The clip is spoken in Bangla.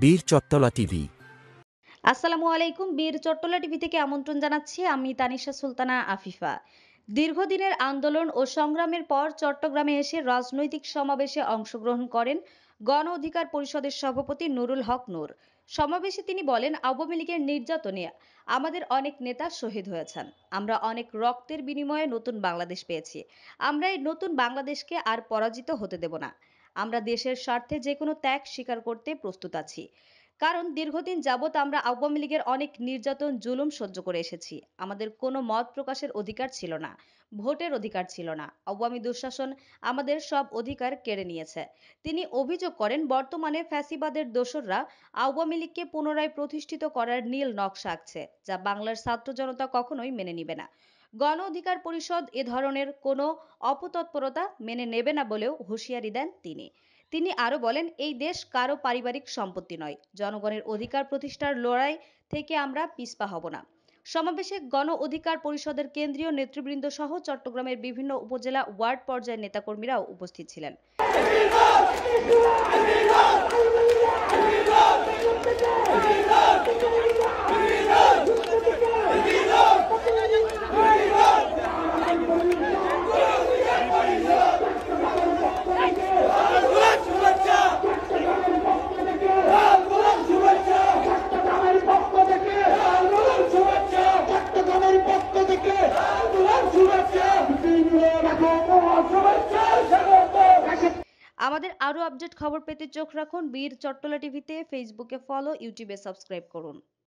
বীর চট্টলা টিভি। আসসালামু আলাইকুম। বীর চট্টলা টিভি থেকে আমন্ত্রণ জানাচ্ছি। আমি তানিশা সুলতানা আফিফা। দীর্ঘদিনের আন্দোলন ও সংগ্রামের পর চট্টগ্রামে এসে রাজনৈতিক সমাবেশে অংশগ্রহণ করেন গণ অধিকার পরিষদের সভাপতি নুরুল হক নূর। সমাবেশে তিনি বলেন, আওয়ামী লীগের নির্যাতনে আমাদের অনেক নেতা শহীদ হয়েছেন। আমরা অনেক রক্তের বিনিময়ে নতুন বাংলাদেশ পেয়েছি। আমরা এই নতুন বাংলাদেশকে আর পরাজিত হতে দেব না। আমরা দেশের স্বার্থে যেকোনো ত্যাগ স্বীকার করতে প্রস্তুত আছি। কারণ দীর্ঘদিন যাবৎ আমরা আওয়ামী লীগের অনেক নির্যাতন জুলুম সহ্য করে এসেছি। আমাদের কোনো মত প্রকাশের অধিকার ছিল না, ভোটের অধিকার ছিল না। আওয়ামী দুঃশাসন আমাদের সব অধিকার কেড়ে নিয়েছে। তিনি অভিযোগ করেন, বর্তমানে ফ্যাসিবাদের দোসররা আওয়ামী লীগকে পুনরায় প্রতিষ্ঠিত করার নীল নকশা আঁকছে, যা বাংলার ছাত্র জনতা কখনোই মেনে নিবে না। গণ অধিকার পরিষদ এ ধরনের কোনো অপতৎপরতা মেনে নেবে না বলেও হুঁশিয়ারি দেন তিনি। তিনি আরো বলেন, এই দেশ কারো পারিবারিক সম্পত্তি নয়। জনগণের অধিকার প্রতিষ্ঠার লড়াই থেকে আমরা পিছপা হব না। সমাবেশে গণ অধিকার পরিষদের কেন্দ্রীয় নেতৃবৃন্দ সহ চট্টগ্রামের বিভিন্ন উপজেলা ওয়ার্ড পর্যায়ের নেতাকর্মীরাও উপস্থিত ছিলেন। আমাদের আরো আপডেট খবর পেতে চোখ রাখুন বীর চট্টলা টিভিতে। ফেসবুকে ফলো, ইউটিউবে সাবস্ক্রাইব করুন।